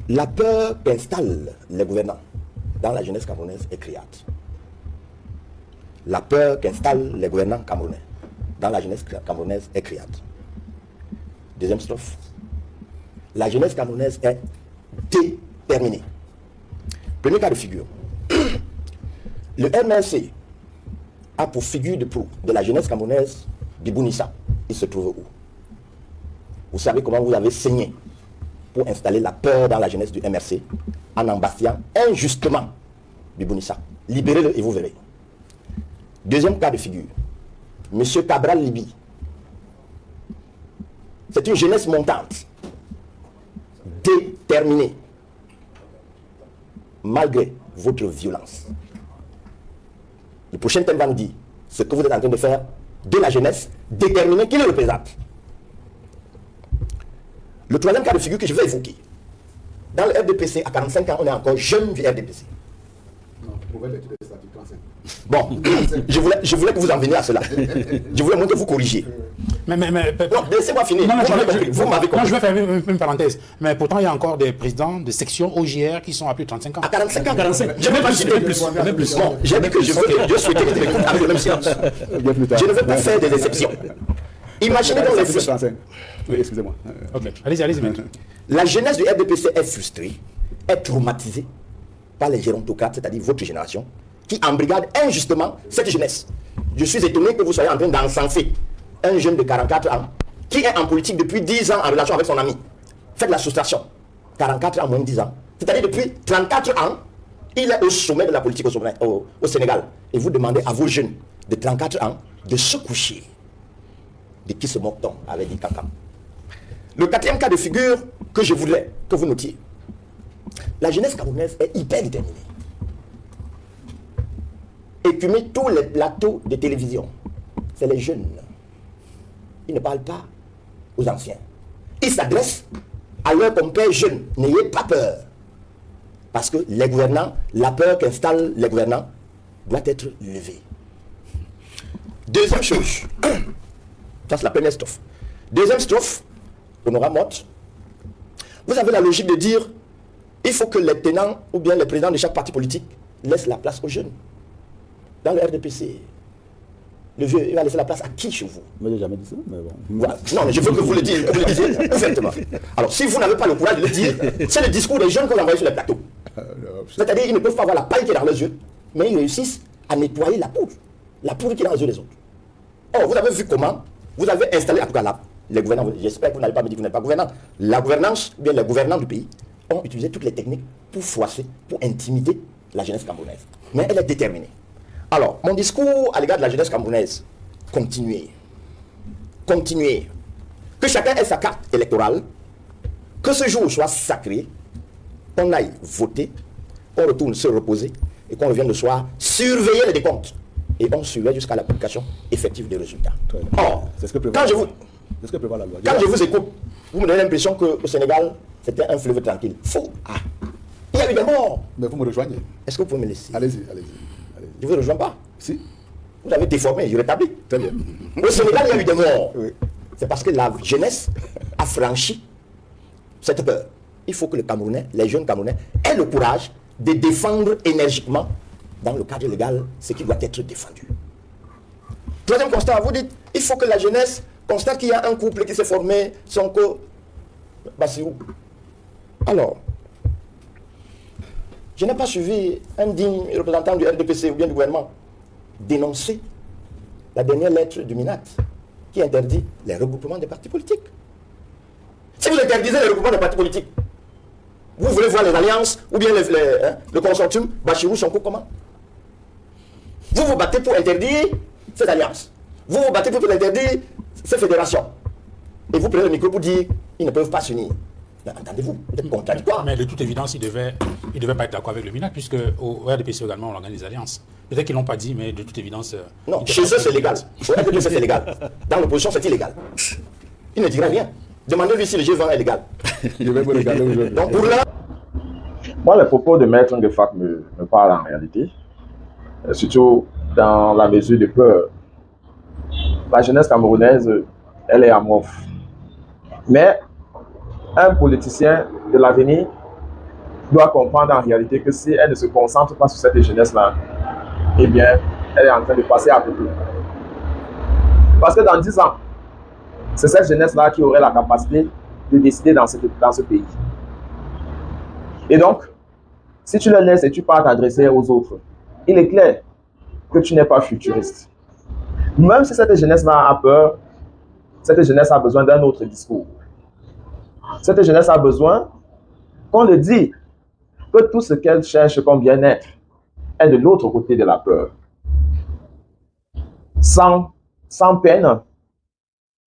La peur qu'installent les gouvernants dans la jeunesse camerounaise est criante. La peur qu'installent les gouvernants camerounais dans la jeunesse camerounaise est criante. Deuxième strophe. La jeunesse camerounaise est déterminée. Premier cas de figure. Le MLC a pour figure de proue de la jeunesse camerounaise Bibounissa. Il se trouve où? Vous savez comment vous avez saigné pour installer la peur dans la jeunesse du MRC en embastillant injustement Bibounissa. Libérez-le et vous verrez. Deuxième cas de figure. Monsieur Cabral Libi. C'est une jeunesse montante, déterminée, malgré votre violence. Le prochain thème va nous dire ce que vous êtes en train de faire de la jeunesse déterminée qui le représente. Le troisième cas de figure que je vais évoquer. Dans le RDPC, à 45 ans, on est encore jeune du RDPC. Non, vous pouvez le dire, c'est l'article 35. Bon, je voulais que vous en veniez à cela. Je voulais moins que vous corrigiez. Non, laissez-moi finir. Vous m'avez compris. Non, je vais faire une parenthèse. Mais pourtant, il y a encore des présidents de sections OGR qui sont à plus de 35 ans. À 45 ans, 45. Je n'ai pas cité plus. Bon, j'ai dit que je souhaitais que tu m'écoutes avec le même silence. Je ne veux pas faire des exceptions. Imaginez donc les frustrés. Oui, excusez-moi. Ok, allez-y maintenant. La jeunesse du RDPC est frustrée, est traumatisée par les gérontocrates, c'est-à-dire votre génération, qui embrigade injustement cette jeunesse. Je suis étonné que vous soyez en train d'encenser un jeune de 44 ans qui est en politique depuis 10 ans en relation avec son ami. Faites la soustraction. 44 ans moins de 10 ans. C'est-à-dire depuis 34 ans, il est au sommet de la politique au Sénégal. Et vous demandez à vos jeunes de 34 ans de se coucher. De qui se moque-t-on avec dit Cancam. Le quatrième cas de figure que je voulais que vous notiez. La jeunesse camerounaise est hyper déterminée. Écumer tous les plateaux de télévision, c'est les jeunes. Ils ne parlent pas aux anciens. Ils s'adressent à leurs compères jeunes. N'ayez pas peur. Parce que les gouvernants, la peur qu'installent les gouvernants doit être levée. Deuxième chose. Ça, c'est la première strophe. Deuxième strophe, Honorable Motte. Vous avez la logique de dire il faut que les tenants ou bien les présidents de chaque parti politique laissent la place aux jeunes. Dans le RDPC, le vieux, il va laisser la place à qui chez vous? Moi, j'ai jamais dit ça, mais bon. Voilà. Non, mais je veux que vous le disiez, ouvertement. Alors, si vous n'avez pas le courage de le dire, c'est le discours des jeunes qu'on envoie sur les plateaux. C'est-à-dire, ils ne peuvent pas voir la paille qui est dans leurs yeux, mais ils réussissent à nettoyer la poudre qui est dans les yeux des autres. Or, vous avez vu comment vous avez installé, en tout cas là, les gouvernants, j'espère que vous n'allez pas me dire que vous n'êtes pas gouvernant, la gouvernance, ou bien les gouvernants du pays, ont utilisé toutes les techniques pour froisser, pour intimider la jeunesse camerounaise. Mais elle est déterminée. Alors, mon discours à l'égard de la jeunesse camerounaise, continuez. Continuez. Que chacun ait sa carte électorale, que ce jour soit sacré, qu'on aille voter, qu'on retourne se reposer, et qu'on revienne le soir surveiller les décomptes. Et on surveille jusqu'à la publication effective des résultats. Or, quand je vous écoute, vous me donnez l'impression qu'au Sénégal, c'était un fleuve tranquille. Faux. Il y a eu des morts. Mais vous me rejoignez. Est-ce que vous pouvez me laisser? Allez-y. Je ne vous rejoins pas. Si. Vous avez déformé, je rétablis. Très bien. Au Sénégal, il y a eu des morts. Oui. C'est parce que la jeunesse a franchi cette peur. Il faut que les jeunes Camerounais aient le courage de défendre énergiquement, dans le cadre légal, ce qui doit être défendu. Troisième constat, vous dites, il faut que la jeunesse constate qu'il y a un couple qui s'est formé, Sonko, Bassirou. Alors, je n'ai pas suivi un digne représentant du RDPC ou bien du gouvernement dénoncer la dernière lettre du MINAT qui interdit les regroupements des partis politiques. Si vous interdisez les regroupements des partis politiques, vous voulez voir les alliances ou bien le consortium Bachirou Sonko comment? Vous vous battez pour interdire ces alliances. Vous vous battez pour interdire ces fédérations. Et vous prenez le micro pour dire ils ne peuvent pas s'unir. Entendez-vous, vous êtes contradictoire. Mais de toute évidence, ils ne devaient pas être d'accord avec le MINAC, puisque au RDPC également, on organise des alliances. Peut-être qu'ils ne l'ont pas dit, mais de toute évidence... Non, chez eux, c'est légal. Au RDPC, c'est légal. Dans l'opposition, c'est illégal. Il ne dirait rien. Demandez-lui si le G20 est légal. Je vais vous regarder aujourd'hui. Donc, pour là... Moi, les propos de Maître Ngefak me parlent en réalité, surtout dans la mesure de peur. La jeunesse camerounaise, elle est amorphe. Mais un politicien de l'avenir doit comprendre en réalité que si elle ne se concentre pas sur cette jeunesse-là, eh bien, elle est en train de passer à côté. Parce que dans 10 ans, c'est cette jeunesse-là qui aurait la capacité de décider dans ce pays. Et donc, si tu le laisses et tu pars t'adresser aux autres, il est clair que tu n'es pas futuriste. Même si cette jeunesse-là a peur, cette jeunesse a besoin d'un autre discours. Cette jeunesse a besoin qu'on le dise que tout ce qu'elle cherche comme bien-être est de l'autre côté de la peur. Sans peine,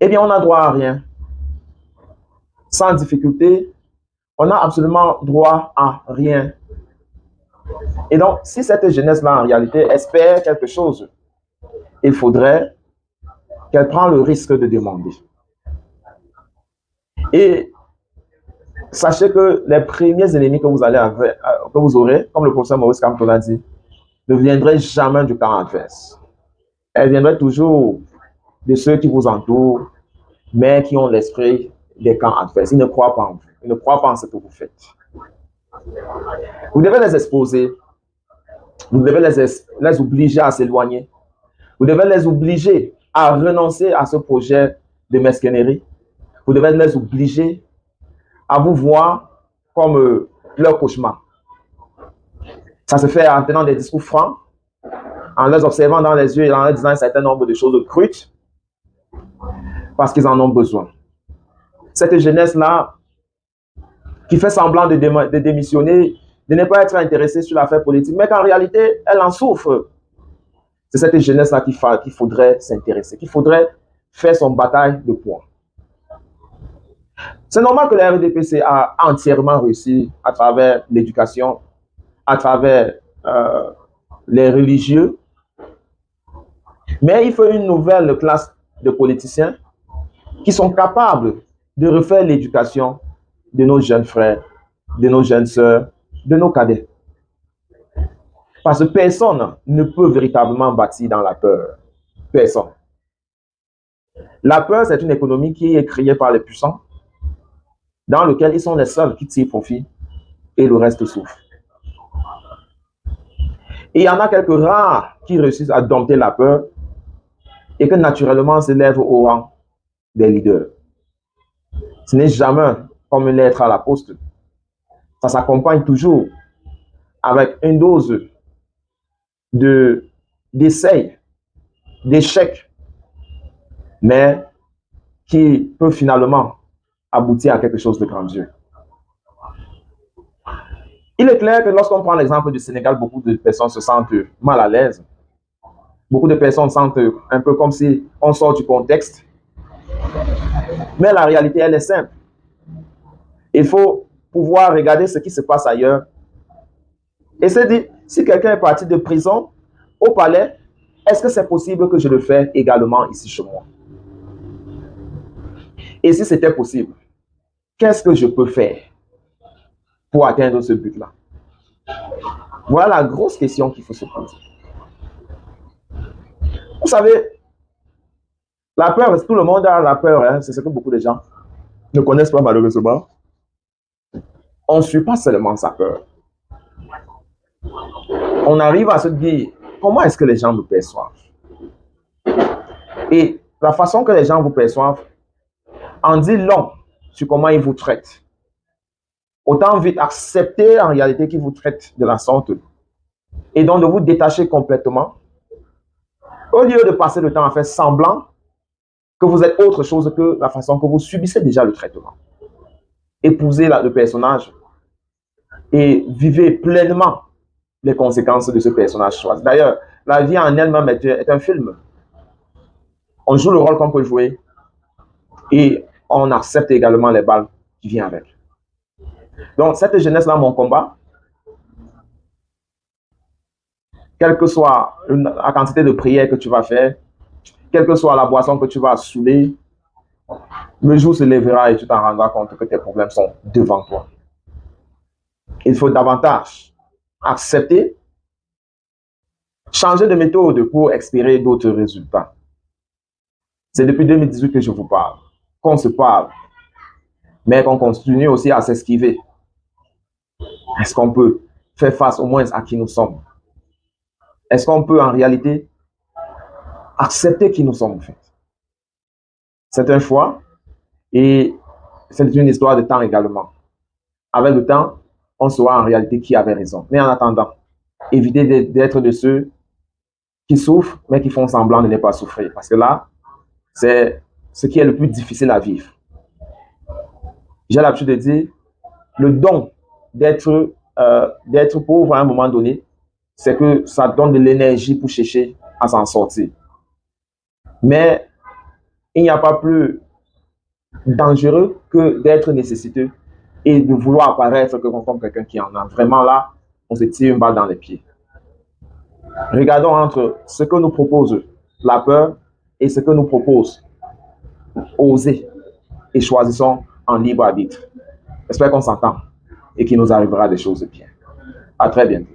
eh bien, on n'a droit à rien. Sans difficulté, on n'a absolument droit à rien. Et donc, si cette jeunesse-là, en réalité, espère quelque chose, il faudrait qu'elle prenne le risque de demander. Et sachez que les premiers ennemis que vous aurez, comme le professeur Maurice Kamto l'a dit, ne viendraient jamais du camp adverse. Elles viendraient toujours de ceux qui vous entourent, mais qui ont l'esprit des camps adverses. Ils ne croient pas en vous. Ils ne croient pas en ce que vous faites. Vous devez les exposer. Vous devez les obliger à s'éloigner. Vous devez les obliger à renoncer à ce projet de mesquinerie. Vous devez les obliger à vous voir comme leur cauchemar. Ça se fait en tenant des discours francs, en les observant dans les yeux et en leur disant un certain nombre de choses crues, parce qu'ils en ont besoin. Cette jeunesse-là, qui fait semblant de démissionner, de ne pas être intéressée sur l'affaire politique, mais qu'en réalité, elle en souffre. C'est cette jeunesse-là qu'il faudrait s'intéresser, qu'il faudrait faire son bataille de poing. C'est normal que la RDPC a entièrement réussi à travers l'éducation, à travers les religieux, mais il faut une nouvelle classe de politiciens qui sont capables de refaire l'éducation de nos jeunes frères, de nos jeunes sœurs, de nos cadets. Parce que personne ne peut véritablement bâtir dans la peur. Personne. La peur, c'est une économie qui est créée par les puissants, dans laquelle ils sont les seuls qui tirent profit et le reste souffre. Et il y en a quelques rares qui réussissent à dompter la peur et que naturellement s'élèvent au rang des leaders. Ce n'est jamais comme une lettre à la poste. Ça s'accompagne toujours avec une dose d'essais, d'échecs, mais qui peut finalement aboutir à quelque chose de grandiose. Il est clair que lorsqu'on prend l'exemple du Sénégal, beaucoup de personnes se sentent mal à l'aise. Beaucoup de personnes sentent un peu comme si on sort du contexte. Mais la réalité, elle est simple. Il faut pouvoir regarder ce qui se passe ailleurs et se dire, si quelqu'un est parti de prison au palais, est-ce que c'est possible que je le fasse également ici chez moi? Et si c'était possible, qu'est-ce que je peux faire pour atteindre ce but-là? Voilà la grosse question qu'il faut se poser. Vous savez, la peur, tout le monde a la peur, hein, c'est ce que beaucoup de gens ne connaissent pas malheureusement. On ne suit pas seulement sa peur. On arrive à se dire, comment est-ce que les gens nous perçoivent? Et la façon que les gens vous perçoivent en dit long sur comment ils vous traitent. Autant vite accepter en réalité qu'ils vous traitent de la sorte et donc de vous détacher complètement au lieu de passer le temps à faire semblant que vous êtes autre chose que la façon que vous subissez déjà le traitement. Épousez le personnage et vivez pleinement les conséquences de ce personnage choisi. D'ailleurs, la vie en elle-même est un film. On joue le rôle qu'on peut jouer et on accepte également les balles qui viennent avec. Donc, cette jeunesse-là, mon combat, quelle que soit la quantité de prières que tu vas faire, quelle que soit la boisson que tu vas saouler, le jour se lèvera et tu t'en rendras compte que tes problèmes sont devant toi. Il faut davantage accepter, changer de méthode pour espérer d'autres résultats. C'est depuis 2018 que je vous parle, qu'on se parle, mais qu'on continue aussi à s'esquiver. Est-ce qu'on peut faire face au moins à qui nous sommes? Est-ce qu'on peut en réalité accepter qui nous sommes en fait? C'est un choix et c'est une histoire de temps également. Avec le temps, on saura en réalité qui avait raison. Mais en attendant, évitez d'être de ceux qui souffrent, mais qui font semblant de ne pas souffrir. Parce que là, c'est ce qui est le plus difficile à vivre. J'ai l'habitude de dire, le don d'être pauvre à un moment donné, c'est que ça donne de l'énergie pour chercher à s'en sortir. Mais il n'y a pas plus dangereux que d'être nécessiteux et de vouloir apparaître comme quelqu'un qui en a. Vraiment là, on se tire une balle dans les pieds. Regardons entre ce que nous propose la peur et ce que nous propose oser et choisissons en libre arbitre. J'espère qu'on s'entend et qu'il nous arrivera des choses bien. À très bientôt.